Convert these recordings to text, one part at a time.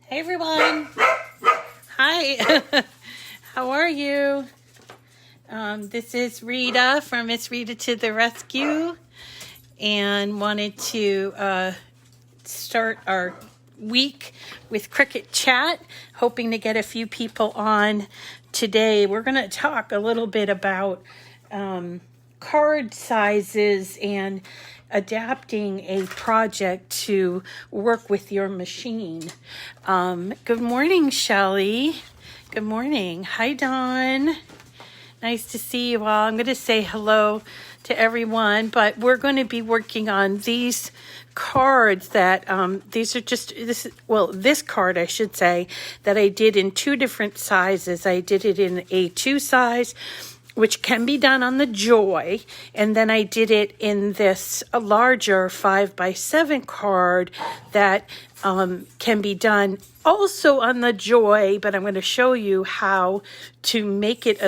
Hey everyone. Hi. How are you? This is Rita from It's Rita to the Rescue, and wanted to start our week with Cricut Chat, hoping to get a few people on today. We're going to talk a little bit about card sizes and adapting a project to work with your machine. Good morning, Shelley. Good morning. Hi, Dawn. Nice to see you all. I'm going to say hello to everyone, but we're going to be working on these cards that this card, I should say, that I did in two different sizes. I did it in A2 size, which can be done on the Joy, and then I did it in this larger 5x7 card that can be done also on the Joy, but I'm going to show you how to make it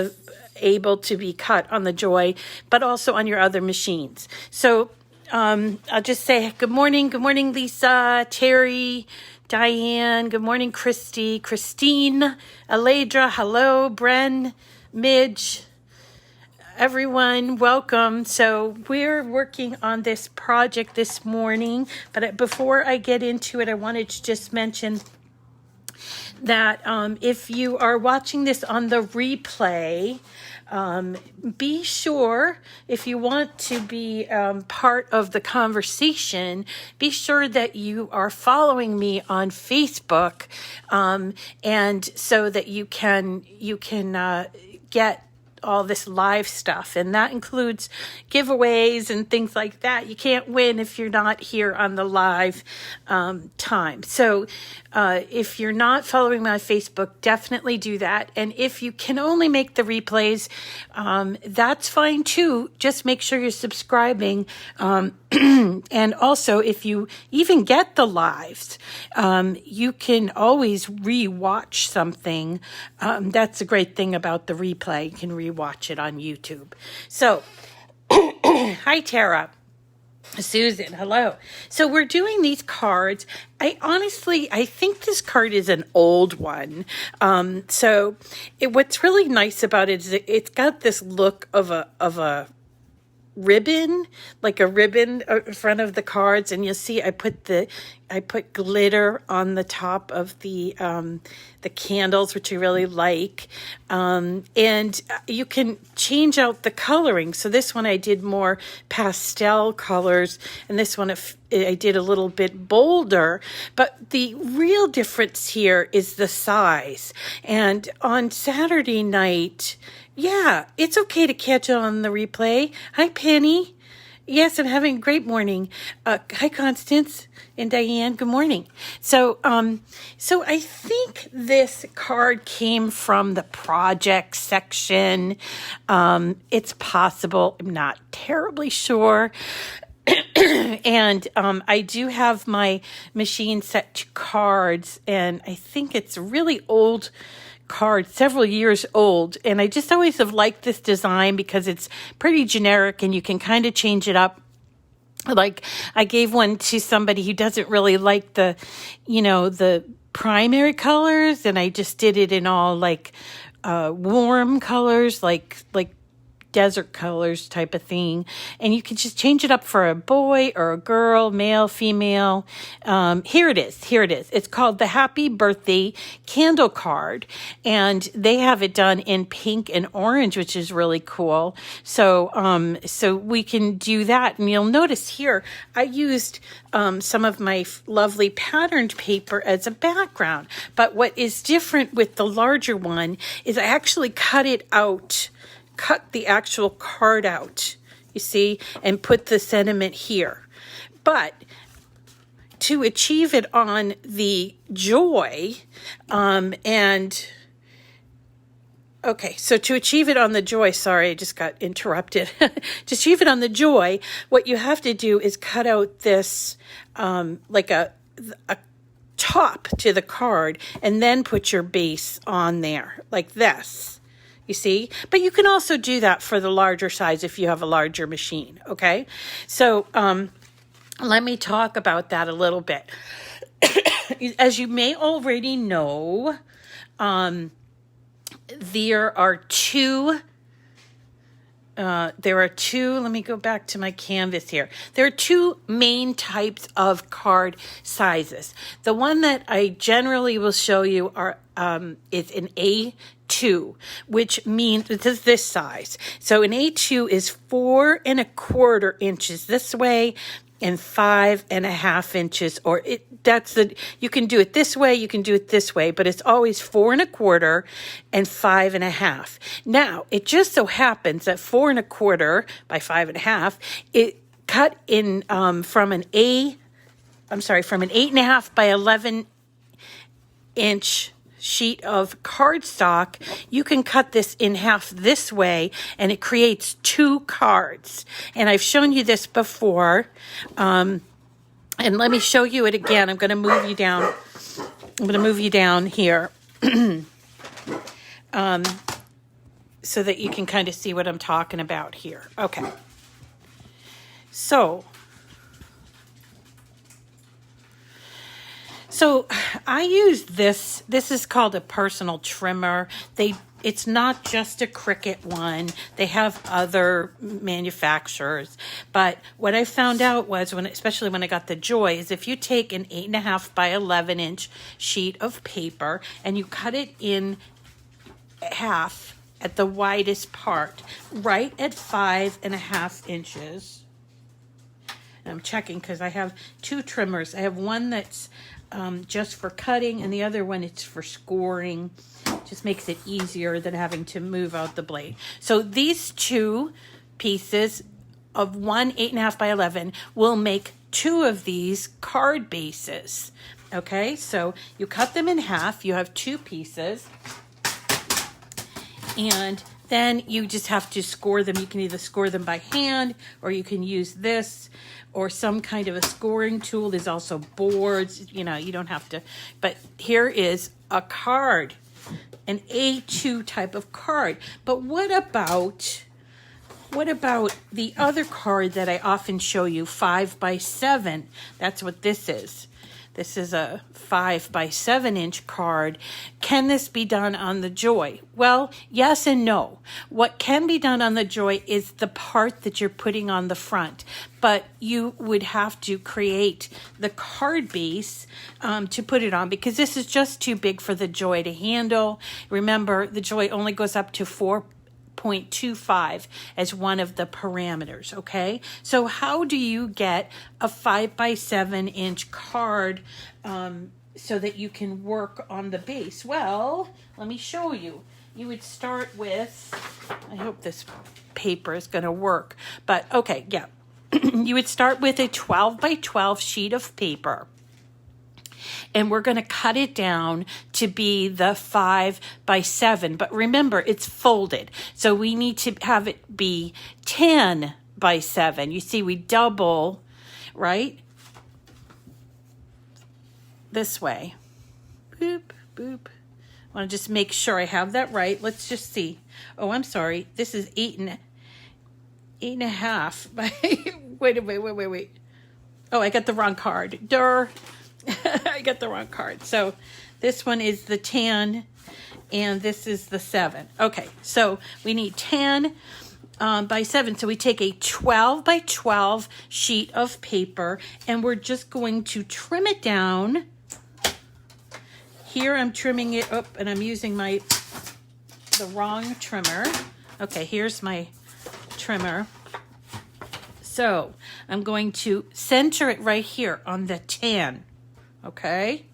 able to be cut on the Joy, but also on your other machines. So I'll just say good morning. Good morning, Lisa, Terry, Diane. Good morning, Christy, Christine, Aledra. Hello, Bren, Midge. Everyone, welcome. So we're working on this project this morning, but before I get into it, I wanted to just mention that if you are watching this on the replay, be sure, if you want to be part of the conversation, be sure that you are following me on Facebook, and so that you can get all this live stuff, and that includes giveaways and things like that. You can't win if you're not here on the live time. So if you're not following my Facebook, definitely do that. And if you can only make the replays, that's fine too. Just make sure you're subscribing. And also, if you even get the lives, you can always re-watch something. That's a great thing about the replay. You can re-watch it on YouTube. So, hi, Tara. Susan, hello. So we're doing these cards. I think this card is an old one. What's really nice about it is it's got this look of a ribbon, like a ribbon in front of the cards, and you'll see I put glitter on the top of the candles, which I really like, and you can change out the coloring. So this one I did more pastel colors, and this one I did a little bit bolder, but the real difference here is the size. And on Saturday night, yeah, it's okay to catch it on the replay. Hi, Penny. Yes, I'm having a great morning. Hi, Constance and Diane. Good morning. So I think this card came from the project section. It's possible. I'm not terribly sure. And I do have my machine set to cards, and I think it's a really old card, several years old, and I just always have liked this design because it's pretty generic and you can kind of change it up. Like, I gave one to somebody who doesn't really like the primary colors, and I just did it in all like warm colors, like desert colors type of thing, and you can just change it up for a boy or a girl, male, female. Here it is. It's called the Happy Birthday Candle Card, and they have it done in pink and orange, which is really cool. So we can do that, and you'll notice here I used some of my lovely patterned paper as a background. But what is different with the larger one is I actually cut the actual card out, you see, and put the sentiment here. But to achieve it on the Joy, to achieve it on the Joy, sorry, I just got interrupted. To achieve it on the Joy, what you have to do is cut out this, like a top to the card, and then put your base on there, like this. You see, but you can also do that for the larger size if you have a larger machine. Okay. So, let me talk about that a little bit. as you may already know, there are two, let me go back to my canvas here. There are two main types of card sizes. The one that I generally will show you is an A2, which means this is this size. So an A2 is 4 1/4 inches this way and 5 1/2 inches, or you can do it this way, you can do it this way, but it's always 4 1/4 and 5 1/2. Now, it just so happens that 4 1/4 by 5 1/2, it cut in from an 8 1/2 by 11 inch sheet of cardstock. You can cut this in half this way and it creates 2 cards. And I've shown you this before. And let me show you it again. I'm going to move you down. I'm going to move you down here so that you can kind of see what I'm talking about here. Okay. So I use this. This is called a personal trimmer. It's not just a Cricut one. They have other manufacturers. But what I found out was, especially when I got the Joy, is if you take an 8 1/2 by 11 inch sheet of paper and you cut it in half at the widest part, right at 5 1/2 inches. And I'm checking because I have 2 trimmers. I have one that's just for cutting, and the other one it's for scoring. Just makes it easier than having to move out the blade. So these 2 pieces of one 8 1/2 by 11 will make 2 of these card bases. Okay, so you cut them in half. You have 2 pieces, and then you just have to score them. You can either score them by hand, or you can use this or some kind of a scoring tool. There's also boards, you don't have to. But here is a card, an A2 type of card. But what about the other card that I often show you, 5 by 7? That's what this is. This is a 5 by 7 inch card. Can this be done on the Joy? Well, yes and no. What can be done on the Joy is the part that you're putting on the front, but you would have to create the card base to put it on, because this is just too big for the Joy to handle. Remember, the Joy only goes up to 4.25 as one of the parameters, okay? So how do you get a 5 by 7 inch card so that you can work on the base? Well, let me show you. You would start with, I hope this paper is going to work, but okay, yeah. You would start with a 12 by 12 sheet of paper. And we're going to cut it down to be the 5 by 7. But remember, it's folded. So we need to have it be 10 by 7. You see, we double, right? This way. Boop, boop. I want to just make sure I have that right. Let's just see. Oh, I'm sorry. This is 8 1/2. Wait. Oh, I got the wrong card. Durr. I got the wrong card. So this one is the 10 and this is the 7. Okay, so we need 10 by 7. So we take a 12 by 12 sheet of paper and we're just going to trim it down. Here I'm trimming it up and I'm using the wrong trimmer. Okay, here's my trimmer. So I'm going to center it right here on the 10. Okay.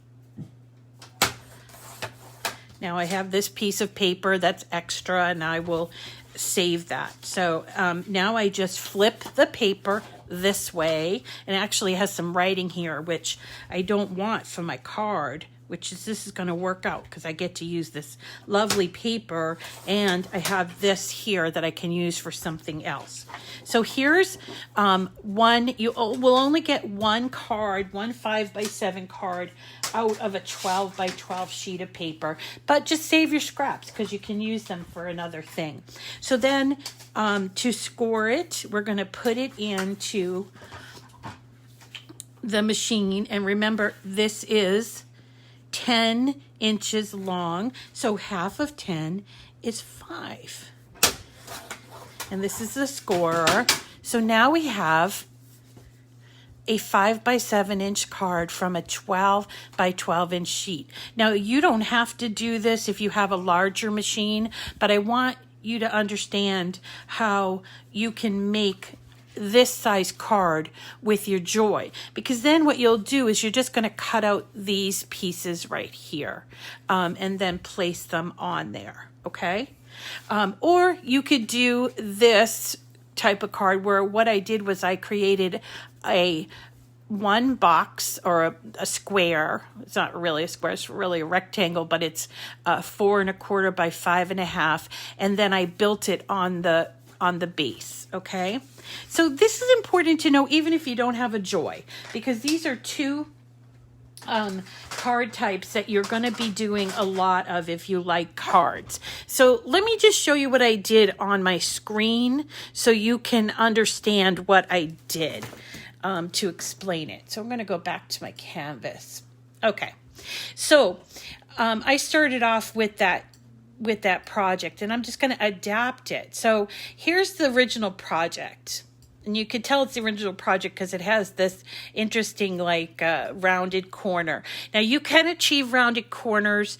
Now I have this piece of paper that's extra and I will save that. So now I just flip the paper this way, and it actually has some writing here, which I don't want for my card, this is going to work out because I get to use this lovely paper, and I have this here that I can use for something else. So here's one. You will only get one card, one 5 by 7 card out of a 12 by 12 sheet of paper, but just save your scraps because you can use them for another thing. So then to score it, we're going to put it into the machine, and remember, this is 10 inches long. So half of 10 is 5. And this is the scorer. So now we have a 5 by 7 inch card from a 12 by 12 inch sheet. Now you don't have to do this if you have a larger machine, but I want you to understand how you can make this size card with your Joy, because then what you'll do is you're just going to cut out these pieces right here and then place them on there. Okay. Or you could do this type of card where what I did was I created a one box or a square. It's not really a square, it's really a rectangle, but it's 4 1/4 by 5 1/2, and then I built it on the base. Okay, so this is important to know even if you don't have a Joy, because these are two card types that you're going to be doing a lot of if you like cards. So let me just show you what I did on my screen so you can understand what I did to explain it. So I'm going to go back to my canvas. Okay, so I started off with that project, and I'm just going to adapt it. So here's the original project. And you could tell it's the original project because it has this interesting like rounded corner. Now you can achieve rounded corners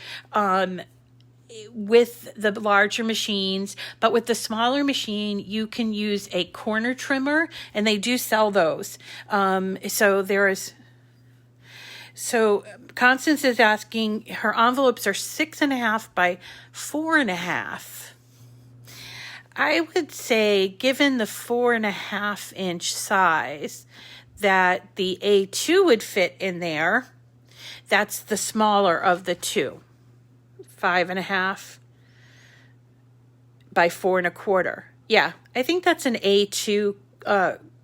with the larger machines, but with the smaller machine, you can use a corner trimmer, and they do sell those. So Constance is asking, her envelopes are 6 1/2 by 4 1/2. I would say, given the 4 1/2 inch size, that the A2 would fit in there. That's the smaller of the two. 5 1/2 by 4 1/4. Yeah, I think that's an A2,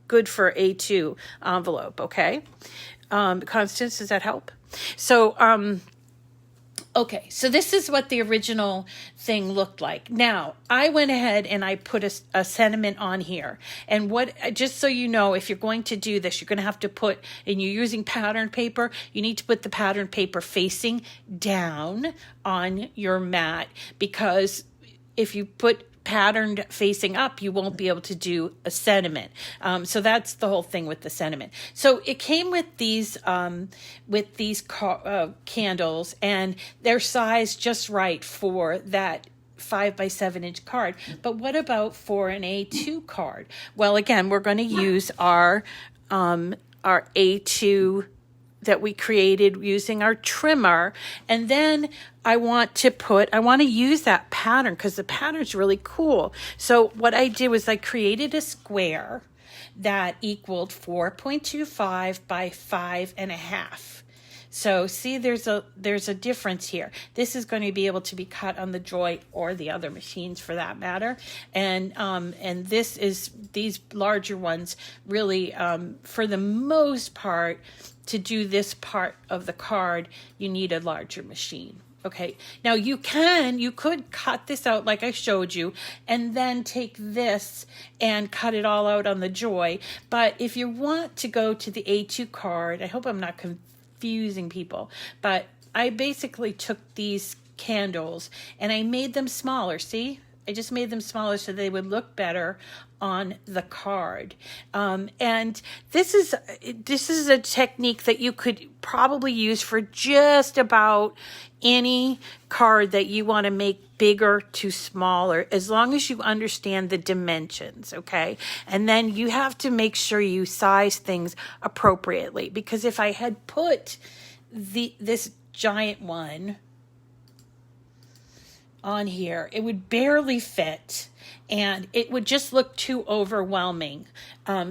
good for A2 envelope, okay? Constance, does that help? So, okay, so this is what the original thing looked like. Now, I went ahead and I put a sentiment on here. And just so you know, if you're going to do this, you're going to have to put, and you're using pattern paper, you need to put the pattern paper facing down on your mat, because if you put patterned facing up, you won't be able to do a sentiment. So that's the whole thing with the sentiment. So it came with these candles, and they're sized just right for that 5 by 7 inch card. But what about for an A2 card? Well, again, we're going to use our A2 that we created using our trimmer, and then I want to use that pattern because the pattern's really cool. So what I did was I created a square that equaled 4.25 by 5 1/2. So see, there's a difference here. This is going to be able to be cut on the Joy or the other machines for that matter. And these larger ones really, for the most part, to do this part of the card, you need a larger machine. Okay, now you could cut this out like I showed you, and then take this and cut it all out on the Joy. But if you want to go to the A2 card, I hope I'm not confusing people, but I basically took these candles and I made them smaller. See? I just made them smaller so they would look better on the card. And this is a technique that you could probably use for just about any card that you want to make bigger to smaller, as long as you understand the dimensions, okay? And then you have to make sure you size things appropriately, because if I had put this giant one on here, it would barely fit and it would just look too overwhelming.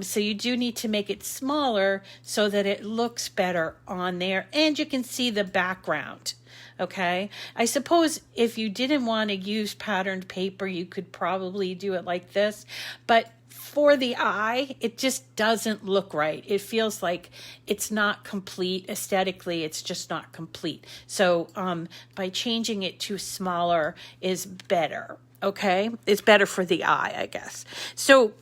So you do need to make it smaller so that it looks better on there and you can see the background. Okay, I suppose if you didn't want to use patterned paper, you could probably do it like this, but for the eye, it just doesn't look right. It feels like it's not complete aesthetically. It's just not complete. So by changing it to smaller is better. Okay, it's better for the eye, I guess. So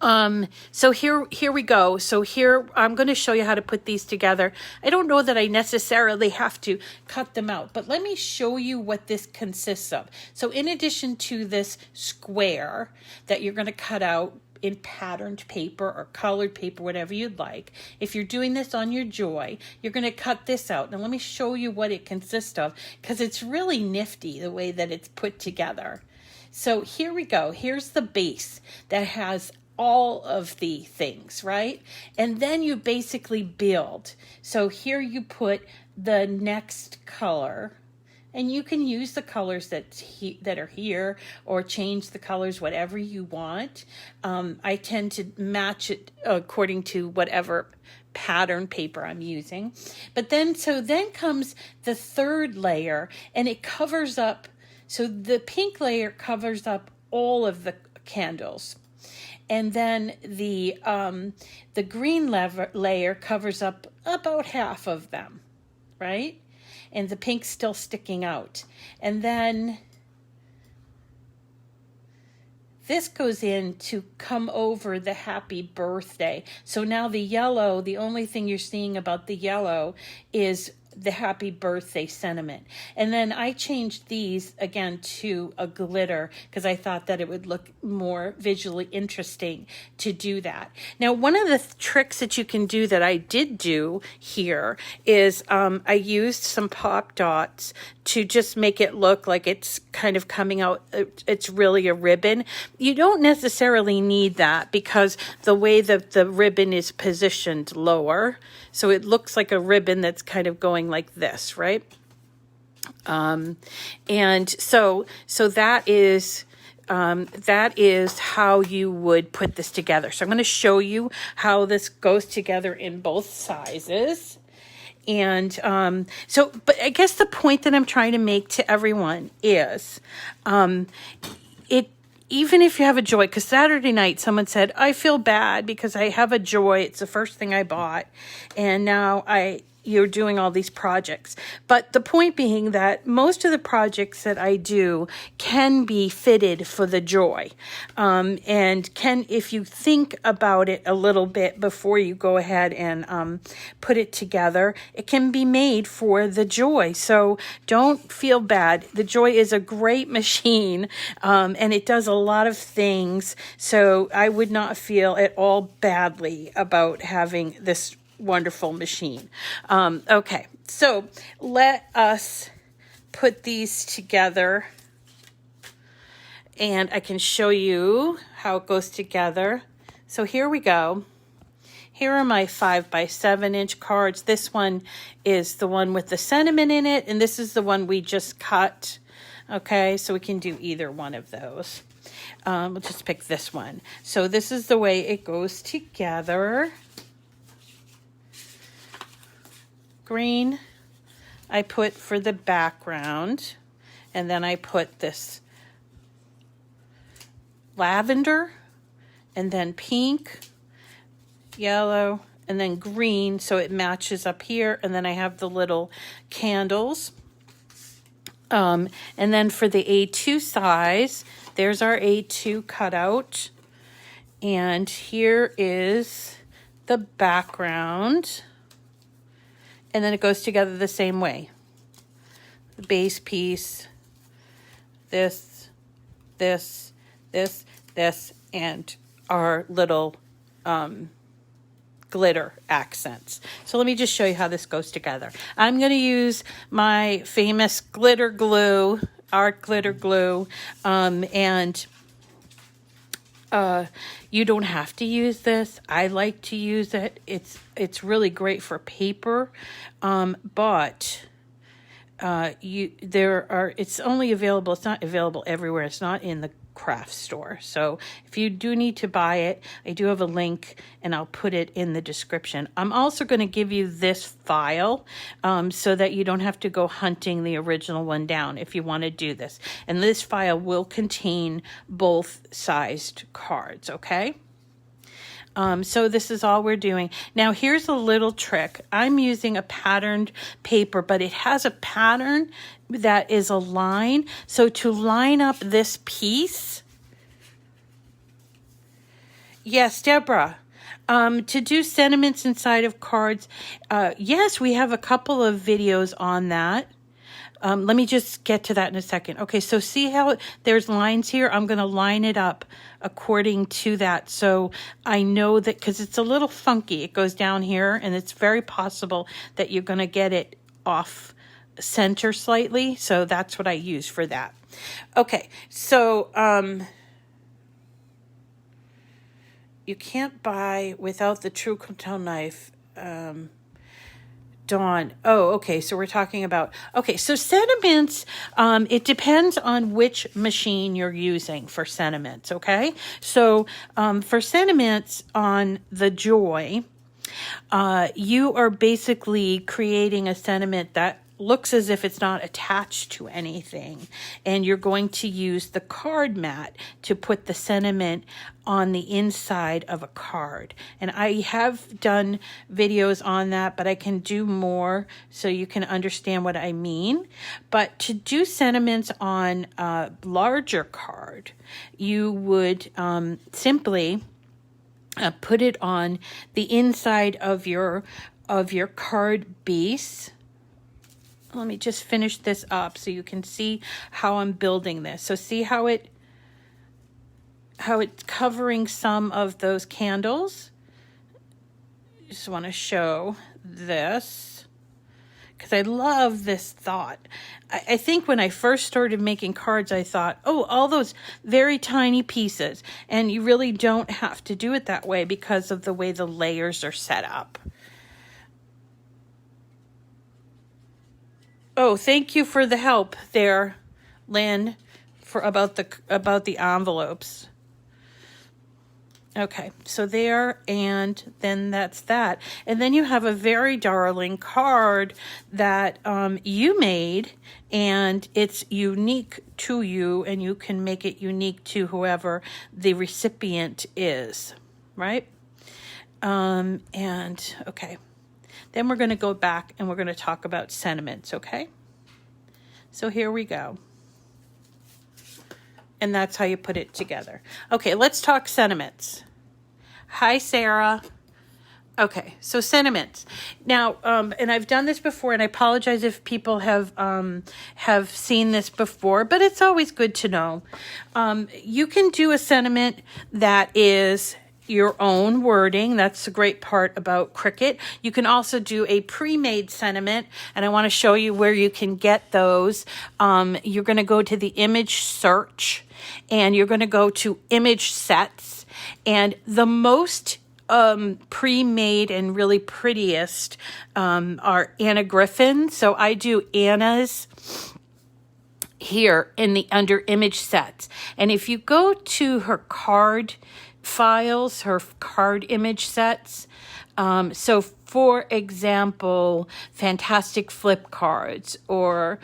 So here we go. So here, I'm going to show you how to put these together. I don't know that I necessarily have to cut them out, but let me show you what this consists of. So in addition to this square that you're going to cut out in patterned paper or colored paper, whatever you'd like, if you're doing this on your Joy, you're going to cut this out. Now let me show you what it consists of, because it's really nifty the way that it's put together. So here we go. Here's the base that has all of the things, right? And then you basically build. So here you put the next color, and you can use the colors that are here, or change the colors whatever you want. I tend to match it according to whatever pattern paper I'm using. But then comes the third layer, and it covers up. So the pink layer covers up all of the candles. And then the green layer covers up about half of them, right? And the pink's still sticking out. And then this goes in to come over the happy birthday. So now the yellow, the only thing you're seeing about the yellow is the happy birthday sentiment. And then I changed these again to a glitter because I thought that it would look more visually interesting to do that. Now, one of the tricks that you can do that I did do here is I used some pop dots to just make it look like it's kind of coming out. It's really a ribbon. You don't necessarily need that because the way that the ribbon is positioned lower, so it looks like a ribbon that's kind of going like this, right? And so that is how you would put this together. So I'm going to show you how this goes together in both sizes. And but I guess the point that I'm trying to make to everyone is even if you have a Joy, because Saturday night someone said, I feel bad because I have a Joy. It's the first thing I bought. And now you're doing all these projects. But the point being that most of the projects that I do can be fitted for the Joy. And if you think about it a little bit before you go ahead and put it together, it can be made for the Joy. So don't feel bad. The Joy is a great machine, and it does a lot of things. So I would not feel at all badly about having this wonderful machine. Okay, so let us put these together, and I can show you how it goes together. So here we go. Here are my 5x7" cards. This one is the one with the sentiment in it, and this is the one we just cut. Okay, so we can do either one of those. We'll just pick this one. So this is the way it goes together. Green I put for the background, and then I put this lavender, and then pink, yellow, and then green, so it matches up here. And then I have the little candles. And then for the A2 size, there's our A2 cutout, and here is the background. And then it goes together the same way. The base piece, this, and our little glitter accents. So let me just show you how this goes together. I'm going to use my famous glitter glue, art glitter glue, and you don't have to use this. I like to use it. It's really great for paper, but it's only available. It's not available everywhere. It's not in the craft store. So if you do need to buy it, I do have a link, and I'll put it in the description. I'm also going to give you this file so that you don't have to go hunting the original one down if you want to do this. And this file will contain both sized cards, okay? So this is all we're doing. Now here's a little trick. I'm using a patterned paper, but it has a pattern that is a line. So to line up this piece, Yes, Deborah. To do sentiments inside of cards, yes, we have a couple of videos on that. Let me just get to that in a second. Okay, so see how there's lines here? I'm going to line it up according to that. So I know that, because it's a little funky. It goes down here, and it's very possible that you're going to get it off center slightly. So that's what I use for that. Okay, so you can't buy without the true control knife. Dawn. Oh, okay. So we're talking about, okay. So sentiments, it depends on which machine you're using for sentiments. Okay. So, for sentiments on the Joy, you are basically creating a sentiment that looks as if it's not attached to anything, and you're going to use the card mat to put the sentiment on the inside of a card. And I have done videos on that, but I can do more so you can understand what I mean. But to do sentiments on a larger card, you would simply put it on the inside of your card base. Let me just finish this up so you can see how I'm building this. So see how it's covering some of those candles. Just want to show this because I love this thought. I think when I first started making cards, I thought, oh, all those very tiny pieces. And you really don't have to do it that way because of the way the layers are set up. Oh, thank you for the help there, Lynn, about the envelopes. Okay, so there, and then that's that. And then you have a very darling card that you made, and it's unique to you, and you can make it unique to whoever the recipient is, right? And okay. Then we're going to go back and we're going to talk about sentiments, okay? So here we go. And that's how you put it together. Okay, let's talk sentiments. Hi, Sarah. Okay, so sentiments. Now, and I've done this before, and I apologize if people have seen this before, but it's always good to know. You can do a sentiment that is your own wording. That's the great part about Cricut. You can also do a pre-made sentiment, and I want to show you where you can get those. You're going to go to the image search, and you're going to go to image sets, and the most pre-made and really prettiest are Anna Griffin. So I do Anna's here in the under image sets, and if you go to her card files, her card image sets. So for example, fantastic flip cards, or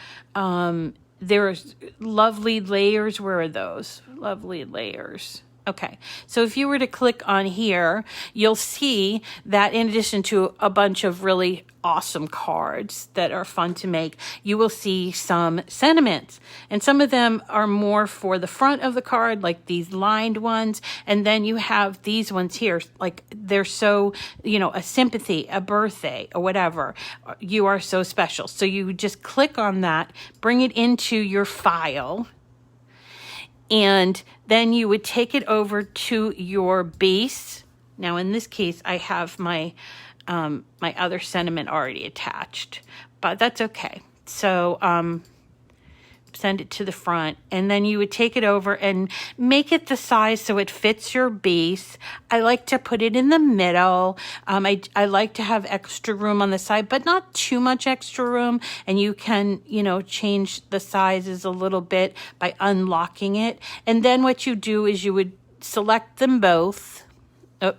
there's lovely layers. Where are those? Lovely layers. Okay, so if you were to click on here, you'll see that in addition to a bunch of really awesome cards that are fun to make, you will see some sentiments. And some of them are more for the front of the card, like these lined ones. And then you have these ones here, like they're so, a sympathy, a birthday, or whatever. You are so special. So you just click on that, bring it into your file, and then you would take it over to your base. Now, in this case, I have my other sentiment already attached, but that's okay. So send it to the front, and then you would take it over and make it the size so it fits your base. I like to put it in the middle. I like to have extra room on the side, but not too much extra room. And you can, change the sizes a little bit by unlocking it. And then what you do is you would select them both. The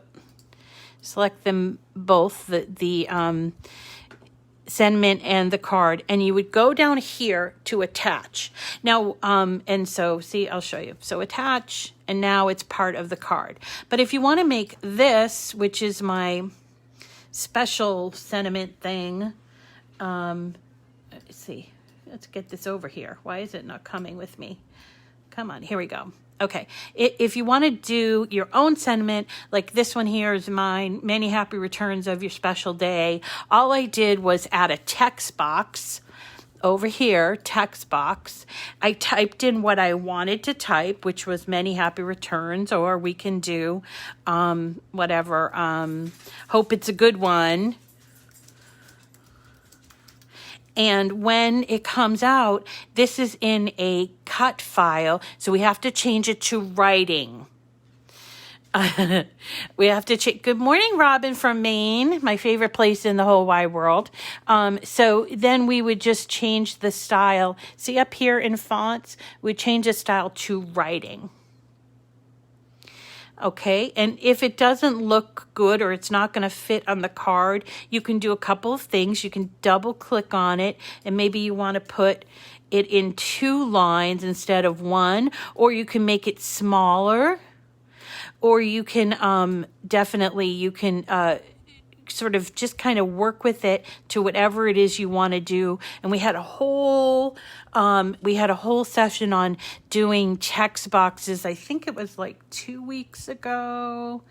sentiment and the card, and you would go down here to attach. Now, and so see, I'll show you. So attach, and now it's part of the card. But if you want to make this, which is my special sentiment thing, let's see, let's get this over here. Why is it not coming with me? Come on, here we go. Okay, if you want to do your own sentiment, like this one here is mine, many happy returns of your special day. All I did was add a text box over here, text box. I typed in what I wanted to type, which was many happy returns, or we can do whatever, hope it's a good one. And when it comes out, this is in a cut file, so we have to change it to writing. We have to check. Good morning, Robin from Maine, my favorite place in the whole wide world. So then we would just change the style. See up here in fonts, we change the style to writing. Okay, and if it doesn't look good or it's not going to fit on the card, you can do a couple of things. You can double click on it, and maybe you want to put it in 2 lines instead of 1, or you can make it smaller, or you can definitely, you can sort of just kind of work with it to whatever it is you want to do. And we had a whole session on doing text boxes. I think it was like 2 weeks ago.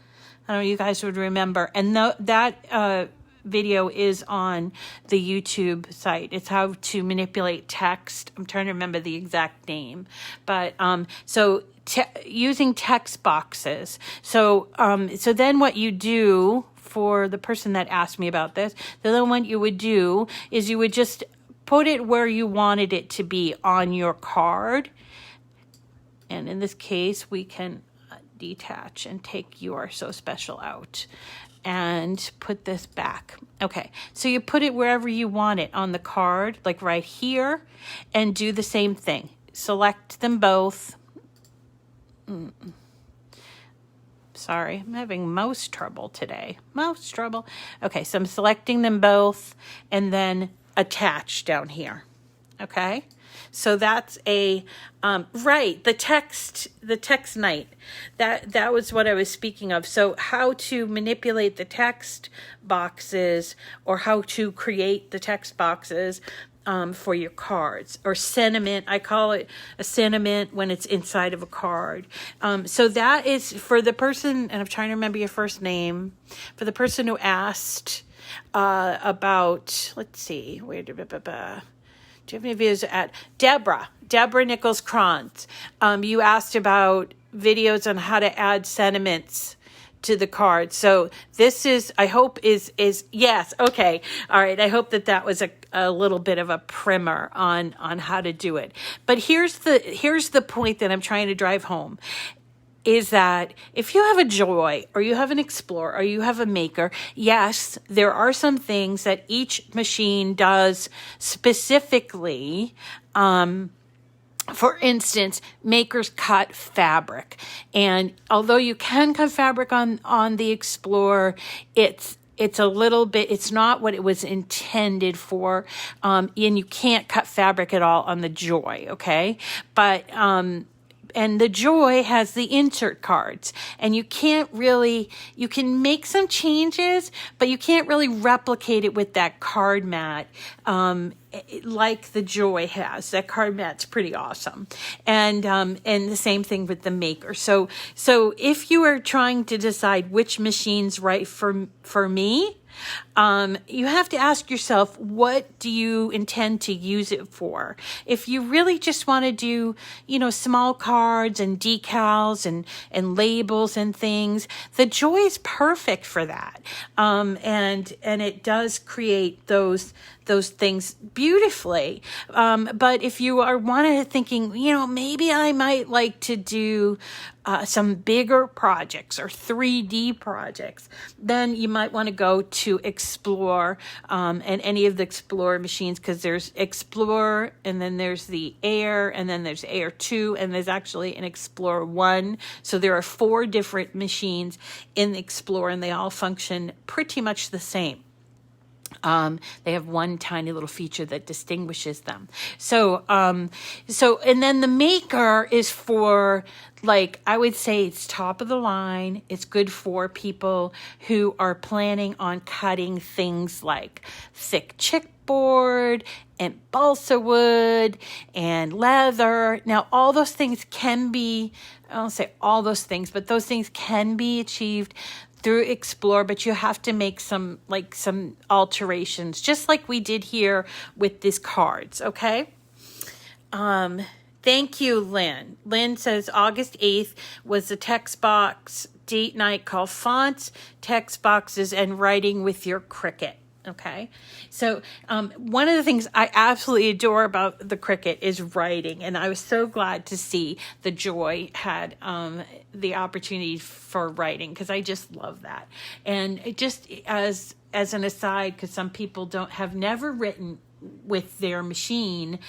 I don't know, you guys would remember. And that video is on the YouTube site. It's how to manipulate text. I'm trying to remember the exact name, but so using text boxes. So then what you do, for the person that asked me about this, the other one you would do is you would just put it where you wanted it to be on your card. And in this case, we can detach and take "You Are So Special" out and put this back. Okay, so you put it wherever you want it on the card, like right here, and do the same thing. Select them both. Sorry, I'm having mouse trouble today. Mouse trouble. Okay, so I'm selecting them both and then attach down here. Okay, so that's a, right, the text night. That was what I was speaking of. So how to manipulate the text boxes, or how to create the text boxes for your cards, or sentiment. I call it a sentiment when it's inside of a card. So that is for the person, and I'm trying to remember your first name, for the person who asked about, let's see, where do you have any videos at? Deborah Nichols-Kranz. You asked about videos on how to add sentiments to the card. So this is, I hope is yes. Okay. All right. I hope that was a little bit of a primer on how to do it. But here's the point that I'm trying to drive home, is that if you have a Joy, or you have an Explorer, or you have a Maker, yes, there are some things that each machine does specifically. For instance, Makers cut fabric. And although you can cut fabric on the Explorer, it's a little bit, it's not what it was intended for. And you can't cut fabric at all on the Joy, okay? But, and the Joy has the insert cards, and you can make some changes, but you can't really replicate it with that card mat, like the Joy has. That card mat's pretty awesome. And the same thing with the Maker. So if you are trying to decide which machine's right for me, you have to ask yourself, what do you intend to use it for? If you really just want to do, small cards and decals and labels and things, the Joy is perfect for that. And it does create those things beautifully. But if you are thinking, maybe I might like to do some bigger projects or 3D projects, then you might want to go to Explore and any of the Explorer machines, because there's Explorer, and then there's the Air, and then there's Air 2, and there's actually an Explorer 1. So there are 4 different machines in the Explorer, and they all function pretty much the same. They have one tiny little feature that distinguishes them. So and then the maker is for, like, I would say it's top of the line. It's good for people who are planning on cutting things like thick chipboard and balsa wood and leather. Now, all those things can be, I don't say all those things, but those things can be achieved through Explore, but you have to make some alterations, just like we did here with these cards, okay? Thank you, Lynn. Lynn says August 8th was the text box date night called Fonts, Text Boxes, and Writing with Your Cricut. Okay, so one of the things I absolutely adore about the Cricut is writing, and I was so glad to see the Joy had the opportunity for writing, because I just love that. And it just as an aside, because some people have never written with their machine,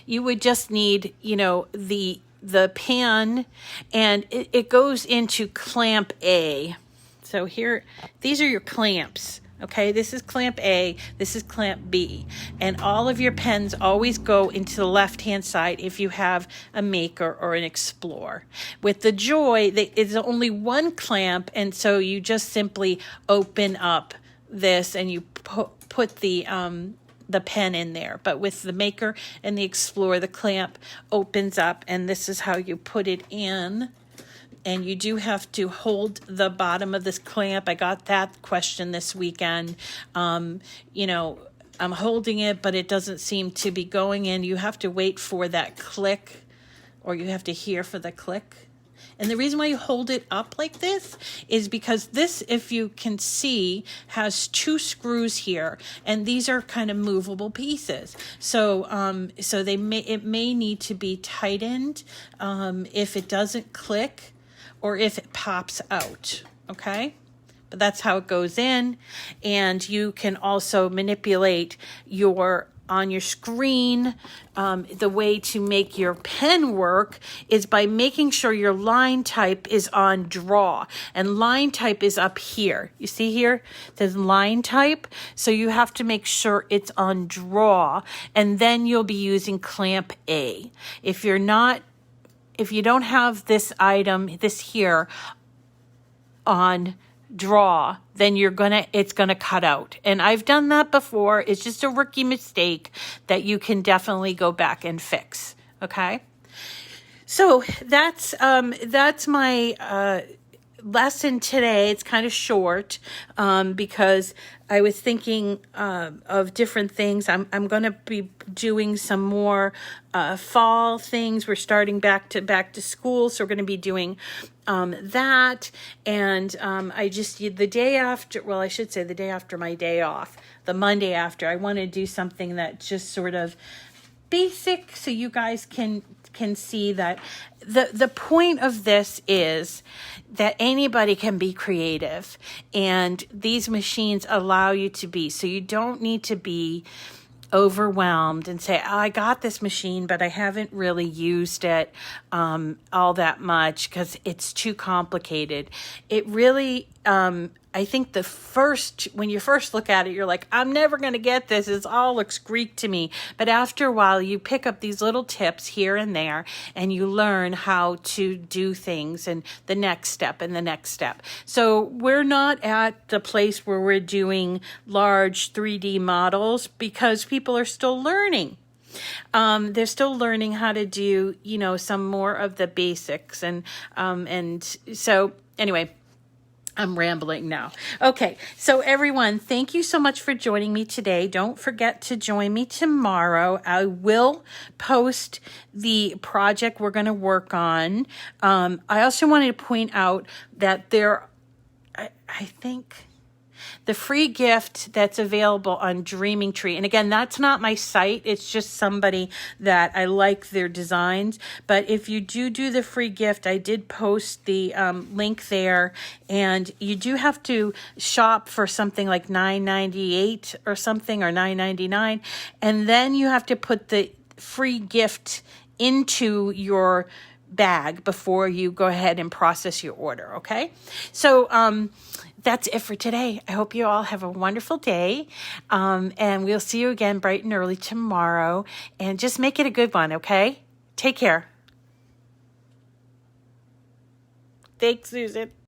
you would just need, the pen, and it goes into clamp A. So here, these are your clamps. Okay, this is clamp A, this is clamp B, and all of your pens always go into the left-hand side if you have a Maker or an Explore. With the Joy, it's only one clamp, and so you just simply open up this and you put the pen in there. But with the Maker and the Explore, the clamp opens up, and this is how you put it in. And you do have to hold the bottom of this clamp. I got that question this weekend. I'm holding it, but it doesn't seem to be going in. You have to wait for that click, or you have to hear for the click. And the reason why you hold it up like this is because this, if you can see, has two screws here, and these are kind of movable pieces. So it may need to be tightened if it doesn't click, or if it pops out, okay? But that's how it goes in. And you can also manipulate on your screen. The way to make your pen work is by making sure your line type is on draw. And line type is up here. You see here? It says line type. So you have to make sure it's on draw. And then you'll be using clamp A. If you don't have this here on draw, then it's gonna cut out. And I've done that before. It's just a rookie mistake that you can definitely go back and fix. Okay. So that's my lesson today. It's kind of short because I was thinking of different things. I'm going to be doing some more fall things. We're starting back to school, so we're going to be doing that. And the day after my day off, the Monday after, I want to do something that just sort of basic, so you guys can see that the point of this is that anybody can be creative, and these machines allow you to be. So you don't need to be overwhelmed and say, I got this machine, but I haven't really used it all that much because it's too complicated. It really, I think when you first look at it, you're like, I'm never going to get this. It all looks Greek to me. But after a while, you pick up these little tips here and there, and you learn how to do things and the next step and the next step. So we're not at the place where we're doing large 3D models because people are still learning. They're still learning how to do, some more of the basics. And so anyway, I'm rambling now. Okay, so everyone, thank you so much for joining me today. Don't forget to join me tomorrow. I will post the project we're going to work on. I also wanted to point out that I think the free gift that's available on Dreaming Tree. And again, that's not my site. It's just somebody that I like their designs. But if you do the free gift, I did post the link there. And you do have to shop for something like $9.98 or something, or $9.99. And then you have to put the free gift into your bag before you go ahead and process your order, okay? So that's it for today. I hope you all have a wonderful day, and we'll see you again bright and early tomorrow, and just make it a good one, okay? Take care. Thanks, Susan.